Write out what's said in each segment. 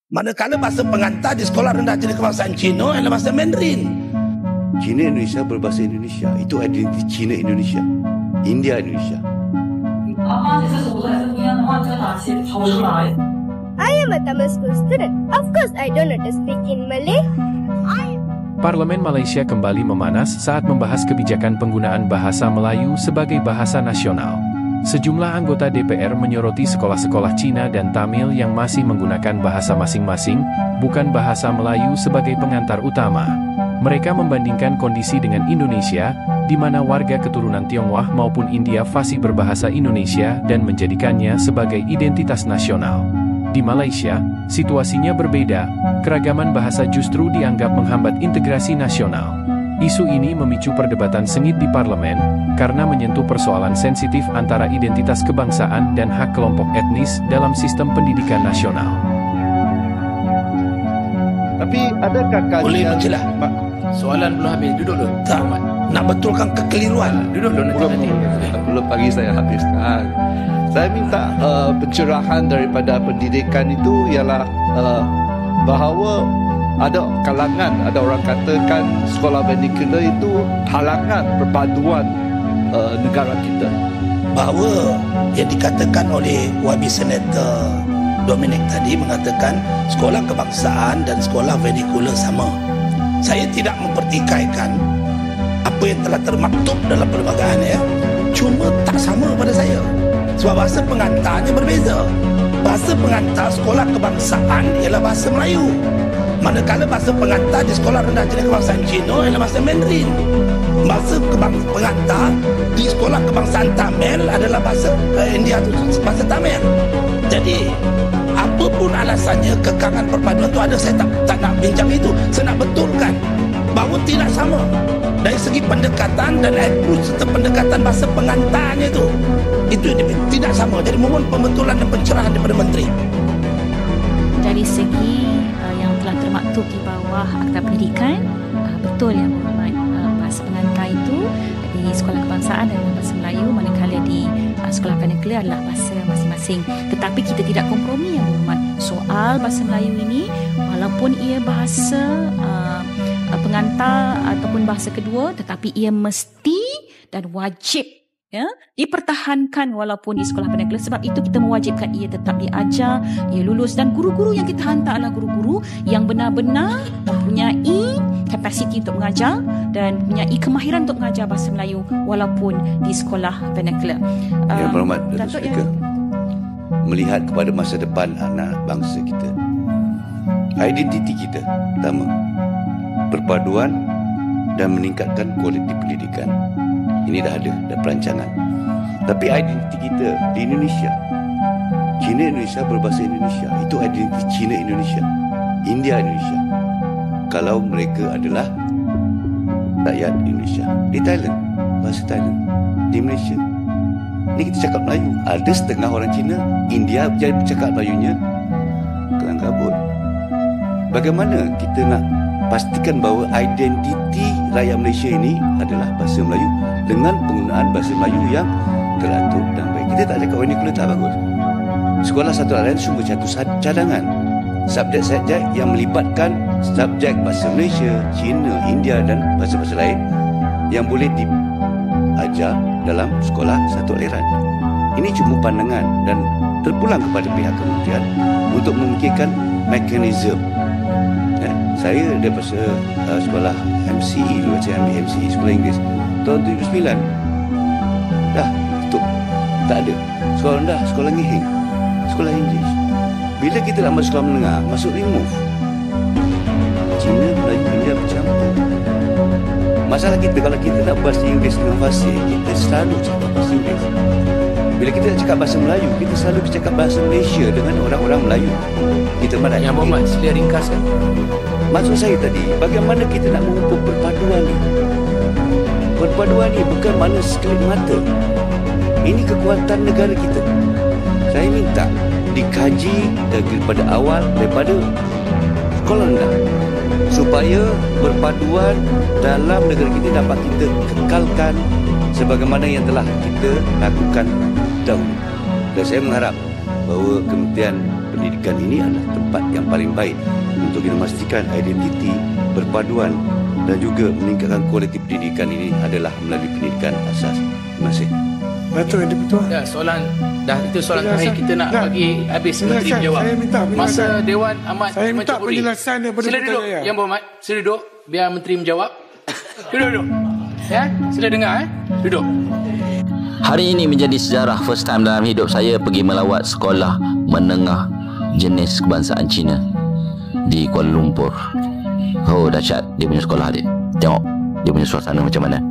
Manakala bahasa pengantar di sekolah rendah tinggi kebangsaan Cina adalah bahasa Mandarin. Cina Indonesia berbahasa Indonesia. Itu identiti Cina Indonesia. India Indonesia. I am a Tamil school student. Of course I don't know to speak in Malay. Parlemen Malaysia kembali memanas saat membahas kebijakan penggunaan bahasa Melayu sebagai bahasa nasional. Sejumlah anggota DPR menyoroti sekolah-sekolah Cina dan Tamil yang masih menggunakan bahasa masing-masing, bukan bahasa Melayu sebagai pengantar utama. Mereka membandingkan kondisi dengan Indonesia, di mana warga keturunan Tionghoa maupun India fasih berbahasa Indonesia dan menjadikannya sebagai identitas nasional. Di Malaysia, situasinya berbeda. Keragaman bahasa justru dianggap menghambat integrasi nasional. Isu ini memicu perdebatan sengit di parlemen karena menyentuh persoalan sensitif antara identitas kebangsaan dan hak kelompok etnis dalam sistem pendidikan nasional. Tapi adakah kajian... Boleh mencelah. Pak, soalan belum habis. Duduk dulu. Tak, nak betulkan kekeliruan. Duduk dulu nanti. belum pagi saya habiskan. Saya minta pencerahan daripada pendidikan itu ialah bahawa ada kalangan, ada orang katakan sekolah vernacular itu halangan perpaduan negara kita. Bahawa yang dikatakan oleh YB Senator Dominic tadi mengatakan sekolah kebangsaan dan sekolah vernacular sama. Saya tidak mempertikaikan apa yang telah termaktub dalam perlembagaan ya. Cuma tak sama pada saya. Sebab bahasa pengantarnya berbeza. Bahasa pengantar sekolah kebangsaan ialah bahasa Melayu. Manakala bahasa pengantar di sekolah rendah tinggi kebangsaan Cina adalah bahasa Mandarin. Bahasa pengantar di sekolah kebangsaan Tamil adalah bahasa India tu bahasa Tamil. Jadi apapun alasannya kekangan perpaduan tu ada, saya tak nak bincang itu. Saya nak betulkan bahawa tidak sama dari segi pendekatan dan approach serta pendekatan bahasa pengantarnya itu tidak sama. Jadi mohon pembetulan dan pencerahan daripada Menteri. Dari segi yang telah termaktub di bawah Akta Pendidikan, betul yang berhormat, bahasa pengantar itu di sekolah kebangsaan adalah bahasa Melayu, manakala di sekolah vernacular adalah bahasa masing-masing. Tetapi kita tidak kompromi yang berhormat. Soal bahasa Melayu ini, walaupun ia bahasa pengantar ataupun bahasa kedua, tetapi ia mesti dan wajib dipertahankan walaupun di sekolah vernacular. Sebab itu kita mewajibkan ia tetap diajar, ia lulus, dan guru-guru yang kita hantar adalah guru-guru yang benar-benar mempunyai kapasiti untuk mengajar dan mempunyai kemahiran untuk mengajar bahasa Melayu walaupun di sekolah vernacular. Yang berhormat Datuk Speaker, melihat kepada masa depan anak bangsa kita, identiti kita pertama, perpaduan dan meningkatkan kualiti pendidikan. Ini dah ada perancangan. Tapi identiti kita di Indonesia, Cina Indonesia berbahasa Indonesia. Itu identiti Cina Indonesia, India Indonesia. Kalau mereka adalah rakyat Indonesia. Di Thailand, bahasa Thailand. Di Malaysia, ini kita cakap Melayu. Ada setengah orang Cina, India jadi bercakap Melayunya kelang kabut. Bagaimana kita nak pastikan bahawa identiti rakyat Malaysia ini adalah bahasa Melayu dengan penggunaan bahasa Melayu yang teratur dan baik. Kita tak cakap vernacular tak bagus. Sekolah satu lain sumber cadangan. Subjek-subjek yang melibatkan subjek bahasa Malaysia, Cina, India dan bahasa-bahasa lain yang boleh diajar dalam sekolah satu aliran. Ini cuma pandangan dan terpulang kepada pihak kementerian untuk memikirkan mekanisme. Saya daripada sekolah MCE dulu, saya ambil MCE Sekolah Inggeris tahun 79. Dah tutup, tak ada. Sekolah rendah, sekolah ngehing, sekolah Inggeris. Bila kita nak masuk sekolah menengah, masuk remove. Cina, Melayu, India bercampur. Masalah kita, kalau kita nak bahasa Inggeris dengan fasih, kita selalu cakap bahasa Inggeris. Bila kita nak cakap bahasa Melayu, kita selalu bercakap bahasa Malaysia dengan orang-orang Melayu. Kita mana? Yang berhormat, sila ringkaskan. Maksud saya tadi, bagaimana kita nak mengukur perpaduan ni? Perpaduan ni bukan mana sekelip mata. Ini kekuatan negara kita. Saya minta dikaji daripada awal, daripada sekolah rendah, supaya perpaduan dalam negara kita dapat kita kekalkan sebagaimana yang telah kita lakukan dahulu. Dan saya mengharap bahawa Kementerian pendidikan ini adalah tempat yang paling baik untuk kita memastikan identiti, perpaduan dan juga meningkatkan kualiti pendidikan ini adalah melalui pendidikan asas. Terima kasih. Betul, betul. Ya, itu soalan terakhir. Kita nak bagi habis Menteri menjawab. Saya minta penjelasan. Masa Dewan Amat Saya minta mencuburi. penjelasan daripada Sila duduk, Putrajaya. Yang Berhormat. Sila duduk, biar Menteri menjawab. Duduk. Ya, sila dengar. Duduk. Hari ini menjadi sejarah first time dalam hidup saya pergi melawat sekolah menengah jenis kebangsaan Cina di Kuala Lumpur. Oh, dahsyat dia punya sekolah dia. Tengok dia punya suasana macam mana.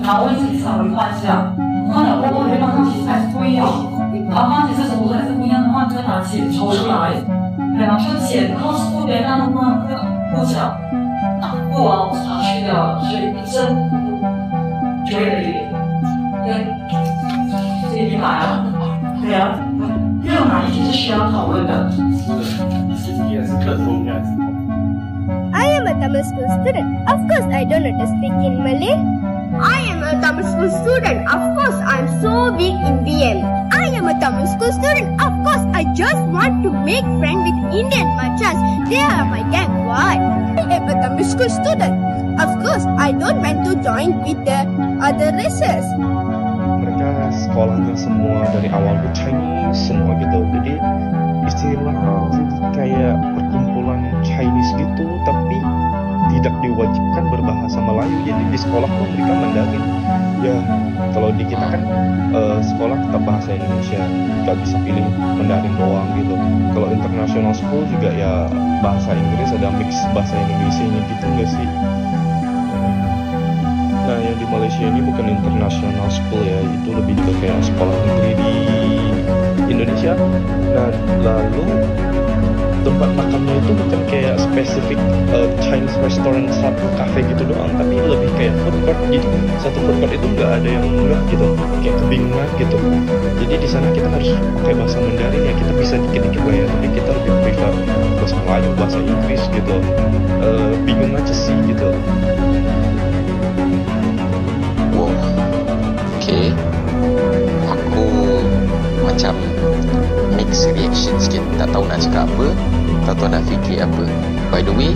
那我自己稍微换一下，换了我觉得刚其实还是不一样。然后刚其实程度还是不一样的话，就拿起抽出来，然后就剪，然后是不别让不讲，不往上去的，所以真就会的一点，对，这一百啊，对啊，这种哪一题是需要讨论的？也是课程应该是。 I am a Tamil school student. Of course, I don't know to speak in Malay. I am a Tamil school student. Of course, I am so weak in BM. I am a Tamil school student. Of course, I just want to make friends with Indian machas. They are my gang. Why? I am a Tamil school student. Of course, I don't want to join with the other races. Mereka sekolahnya semua dari awal ke Chinese semua gitu. Jadi istilahnya kayak perkumpulan Chinese gitu, tapi tidak diwajibkan berbahasa Melayu. Jadi di sekolah pun mereka Mandarin. Ya kalau di kita kan sekolah tetap bahasa Indonesia, nggak bisa pilih Mandarin doang gitu. Kalau international school juga ya bahasa Inggris, ada mix bahasa Indonesianya gitu nggak sih? Nah yang di Malaysia ini bukan international school ya, itu lebih ke kayak sekolah negeri di Indonesia. Nah lalu tempat makannya itu bukan kayak spesifik Chinese restaurant satu cafe gitu doang, tapi lebih kayak food court. Jadi satu food court itu nggak ada yang murah gitu, kayak kebingungan gitu. Jadi di sana kita harus pakai bahasa Mandarin, ya kita bisa dikit-dikit lah ya, tapi kita lebih prefer bahasa Melayu, bahasa Inggris gitu. Bingung aja sih gitu. Wow, okay. Aku macam mixed reaction sikit. Tak tahu nak cakap apa, tak tahu nak fikir apa. By the way,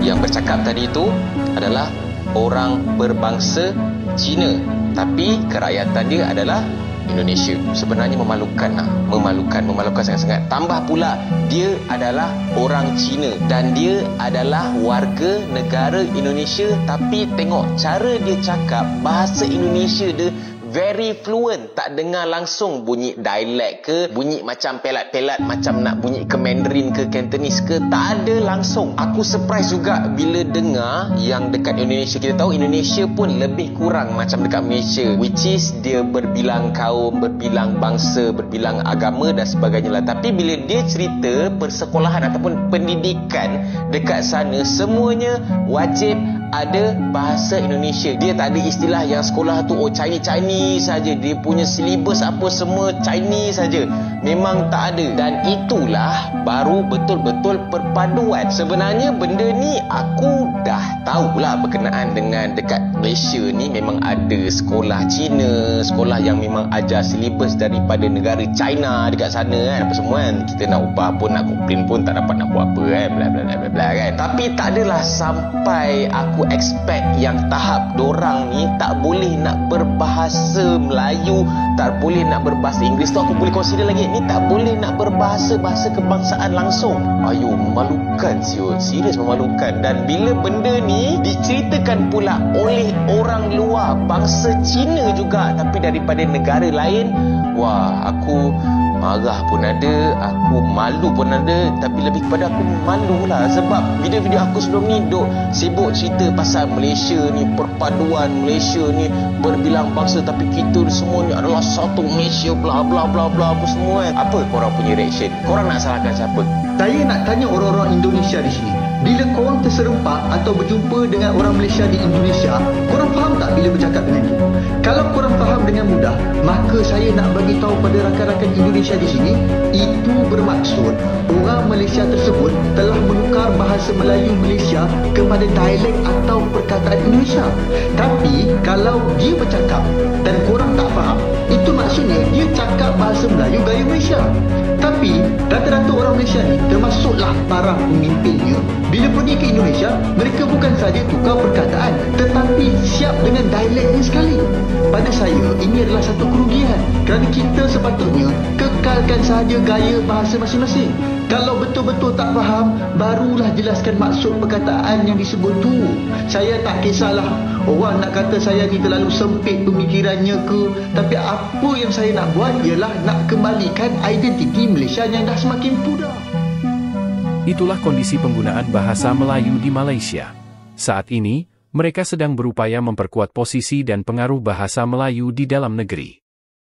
yang bercakap tadi itu adalah orang berbangsa Cina, tapi kerakyatan dia adalah Indonesia. Sebenarnya memalukan lah. Memalukan sangat-sangat. Tambah pula dia adalah orang Cina dan dia adalah warga negara Indonesia, tapi tengok cara dia cakap bahasa Indonesia dia very fluent, tak dengar langsung bunyi dialect ke, bunyi macam pelat-pelat macam nak bunyi ke Mandarin ke Cantonese ke, tak ada langsung. Aku surprise juga bila dengar yang dekat Indonesia. Kita tahu Indonesia pun lebih kurang macam dekat Malaysia, which is dia berbilang kaum, berbilang bangsa, berbilang agama dan sebagainya lah. Tapi bila dia cerita persekolahan ataupun pendidikan dekat sana, semuanya wajib ada bahasa Indonesia. Dia tak ada istilah yang sekolah tu Chinese saja, dia punya silibus apa semua Chinese saja. Memang tak ada. Dan itulah baru betul-betul perpaduan. Sebenarnya benda ni aku dah tahulah berkenaan dengan dekat Malaysia ni memang ada sekolah Cina, sekolah yang memang ajar silibus daripada negara China dekat sana kan, apa semua kan. Kita nak ubah pun, nak komplain pun tak dapat nak buat apa kan, bla bla bla bla kan. Tapi tak adalah sampai aku expect yang tahap dorang ni tak boleh nak berbahasa Melayu, tak boleh nak berbahasa Inggeris tu aku boleh consider lagi. Ni tak boleh nak berbahasa kebangsaan langsung. Ayo, memalukan siut, serius memalukan. Dan bila benda ni diceritakan pula oleh orang luar, bangsa Cina juga, tapi daripada negara lain, wah, aku marah pun ada, aku malu pun ada. Tapi lebih kepada aku malu lah, sebab video-video aku sebelum ni duk sibuk cerita pasal Malaysia ni, perpaduan Malaysia ni, berbilang bangsa, tapi kita semua ni adalah satu Malaysia, bla bla bla bla apa semua kan. Apa korang punya reaction? Korang nak salahkan siapa? Saya nak tanya orang-orang Indonesia di sini, bila korang terserempak atau berjumpa dengan orang Malaysia di Indonesia, korang faham tak bila bercakap dengan dia? Kalau korang faham dengan mudah, maka saya nak bagi tahu pada rakan-rakan Indonesia di sini, itu bermaksud orang Malaysia tersebut telah menukar bahasa Melayu Malaysia kepada dialek atau perkataan Indonesia. Tapi kalau dia bercakap dan korang tak faham, itu maksudnya dia cakap bahasa Melayu gaya Malaysia. Tapi rata-rata orang Malaysia ni, termasuklah para pemimpinnya, bila pergi ke Indonesia, mereka bukan saja tukar perkataan, tetapi siap dengan dialeknya sekali. Pada saya, ini adalah satu kerugian kerana kita sepatutnya kekalkan sahaja gaya bahasa masing-masing. Kalau betul-betul tak faham, barulah jelaskan maksud perkataan yang disebut tu. Saya tak kisahlah orang nak kata saya ni terlalu sempit pemikirannya ke, tapi apa yang saya nak buat ialah nak kembalikan identiti Malaysia yang dah semakin pudar. Itulah kondisi penggunaan bahasa Melayu di Malaysia. Saat ini, mereka sedang berupaya memperkuat posisi dan pengaruh bahasa Melayu di dalam negeri.